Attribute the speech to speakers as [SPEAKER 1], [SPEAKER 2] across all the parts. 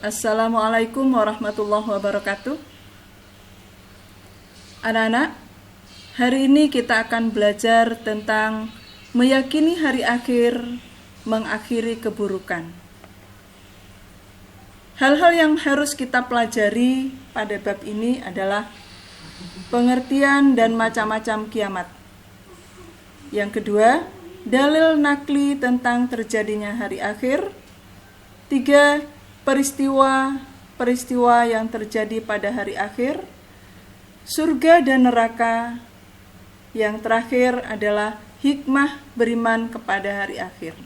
[SPEAKER 1] Assalamualaikum warahmatullahi wabarakatuh. Anak-anak, hari ini kita akan belajar tentang meyakini hari akhir, mengakhiri keburukan. Hal-hal yang harus kita pelajari pada bab ini adalah pengertian dan macam-macam kiamat. Yang kedua, dalil nakli tentang terjadinya hari akhir. 3. Peristiwa yang terjadi pada hari akhir, surga dan neraka. Yang terakhir adalah hikmah beriman kepada hari akhir.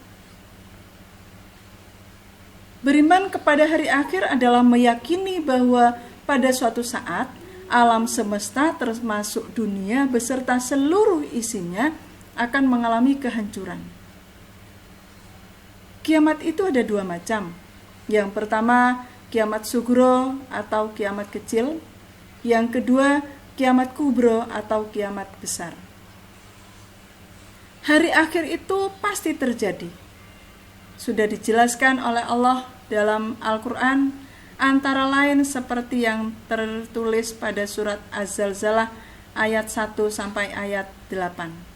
[SPEAKER 1] Beriman kepada hari akhir adalah meyakini bahwa pada suatu saat alam semesta termasuk dunia beserta seluruh isinya akan mengalami kehancuran. Kiamat itu ada dua macam. Yang pertama, kiamat sugro atau kiamat kecil. Yang kedua, kiamat kubro atau kiamat besar. Hari akhir itu pasti terjadi. Sudah dijelaskan oleh Allah dalam Al-Quran, antara lain seperti yang tertulis pada surat Az-Zalzalah ayat 1 sampai ayat 8.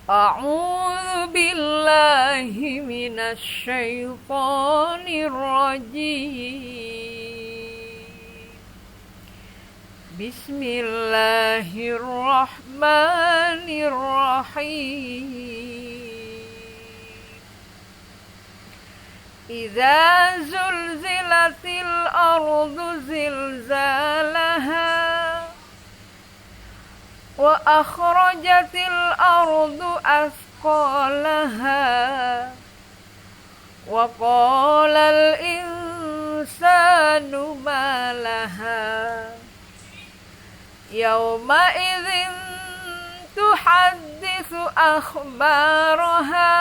[SPEAKER 2] A'udzu billahi minasy syaithanir rajim. Bismillahirrahmanirrahim. Idza zulzilatil ardu zilzalaha wa akhrajatil ardu athqalaha wa qalal insanu ma laha yawma idzin tuhadditsu akhbaraha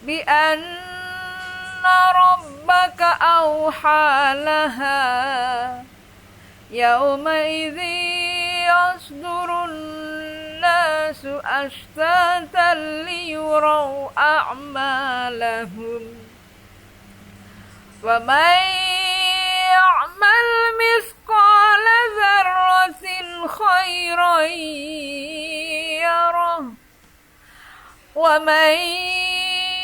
[SPEAKER 2] bi anna rabbaka awha laha yawma idzin yasdurun nasu ashtatan liyuraw a'malahum wa man ya'mal mithqala dzarratin khairan yarah wa man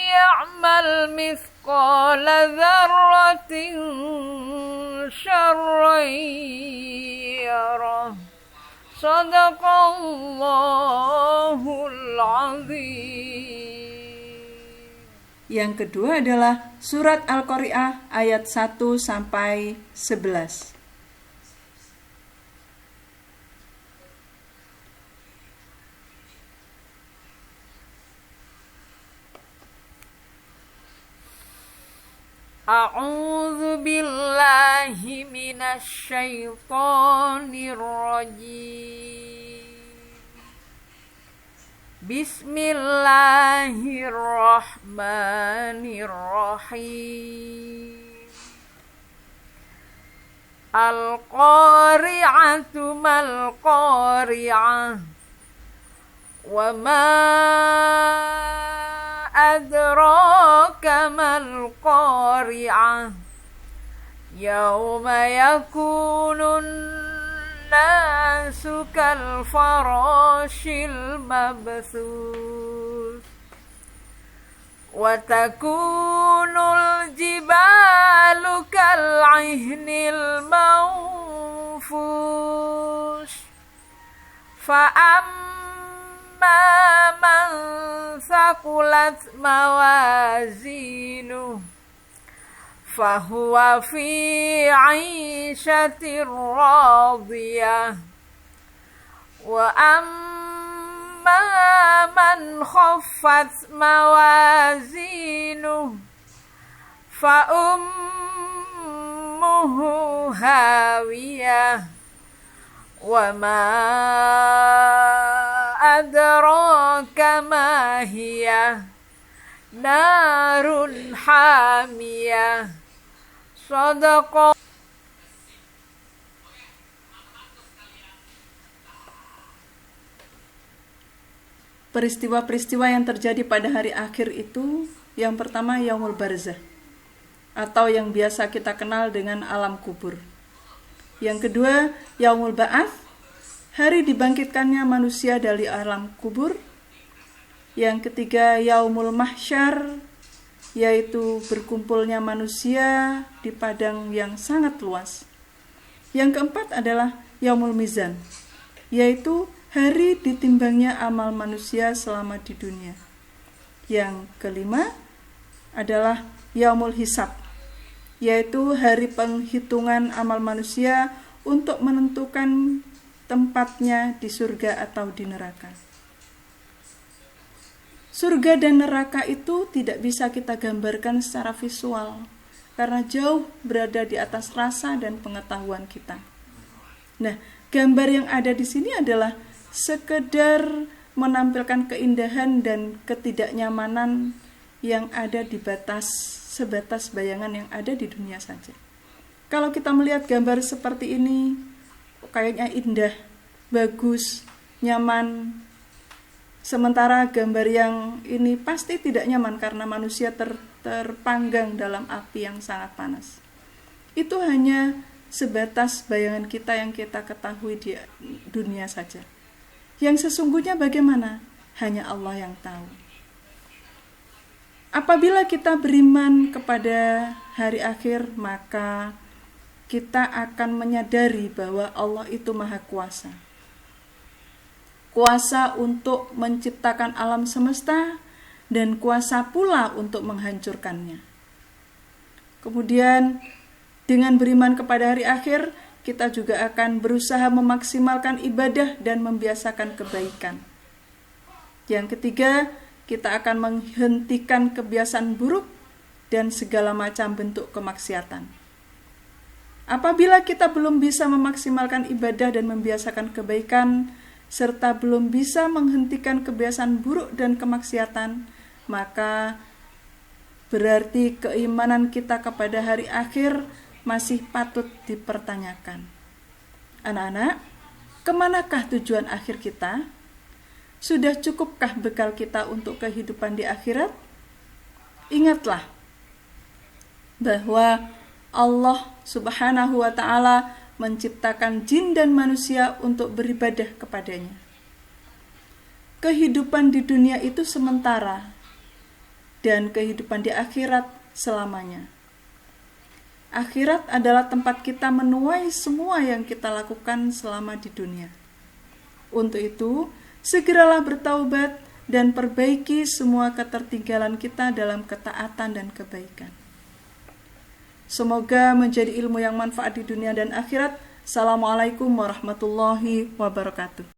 [SPEAKER 2] ya'mal mithqala dzarratin syarran yarah. Shadaqallahul azim.
[SPEAKER 1] Yang kedua adalah surat Al-Qari'ah ayat 1 sampai 11.
[SPEAKER 2] A'udzu billahi minasy syaithanir rajim. Bismillahirrahmanirrahim. Al-qari'atu mal-qari'ah. Wa ma adraka mal qari'ah yawma yakunun nasu kal farashil mabthus wa takunul jibalu kal ihnil manfush fa man saqulat mawazinuh fahuwa fi 'ishatir radiyah wa amma man khaffat mawazinuh fa ummuhu hawiyah wa ma adraka ma hiya narun hamiyah. Shadaqah.
[SPEAKER 1] Peristiwa-peristiwa yang terjadi pada hari akhir itu, yang pertama Yaumul Barzah. atau yang biasa kita kenal dengan alam kubur. Yang kedua, Yaumul Ba'ats, hari dibangkitkannya manusia dari alam kubur. Yang ketiga, Yaumul Mahsyar, yaitu berkumpulnya manusia di padang yang sangat luas. Yang keempat adalah Yaumul Mizan, yaitu hari ditimbangnya amal manusia selama di dunia. Yang kelima adalah Yaumul Hisab, yaitu hari penghitungan amal manusia untuk menentukan tempatnya di surga atau di neraka. Surga dan neraka itu tidak bisa kita gambarkan secara visual, karena jauh berada di atas rasa dan pengetahuan kita. Nah, gambar yang ada di sini adalah sekedar menampilkan keindahan dan ketidaknyamanan yang ada di sebatas bayangan yang ada di dunia saja. Kalau kita melihat gambar seperti ini, kayaknya indah, bagus, nyaman. Sementara gambar yang ini pasti tidak nyaman karena manusia terpanggang dalam api yang sangat panas. Itu hanya sebatas bayangan kita yang kita ketahui di dunia saja. Yang sesungguhnya bagaimana? Hanya Allah yang tahu. Apabila kita beriman kepada hari akhir, maka kita akan menyadari bahwa Allah itu Maha Kuasa. Kuasa untuk menciptakan alam semesta dan kuasa pula untuk menghancurkannya. Kemudian dengan beriman kepada hari akhir, kita juga akan berusaha memaksimalkan ibadah dan membiasakan kebaikan. Yang ketiga, kita akan menghentikan kebiasaan buruk dan segala macam bentuk kemaksiatan. Apabila kita belum bisa memaksimalkan ibadah dan membiasakan kebaikan, serta belum bisa menghentikan kebiasaan buruk dan kemaksiatan, maka berarti keimanan kita kepada hari akhir masih patut dipertanyakan. Anak-anak, kemanakah tujuan akhir kita? Sudah cukupkah bekal kita untuk kehidupan di akhirat? Ingatlah bahwa Allah Subhanahu wa Ta'ala menciptakan jin dan manusia untuk beribadah kepadanya. Kehidupan di dunia itu sementara, dan kehidupan di akhirat selamanya. Akhirat adalah tempat kita menuai semua yang kita lakukan selama di dunia. Untuk itu, segeralah bertaubat dan perbaiki semua ketertinggalan kita dalam ketaatan dan kebaikan. Semoga menjadi ilmu yang manfaat di dunia dan akhirat. Assalamualaikum warahmatullahi wabarakatuh.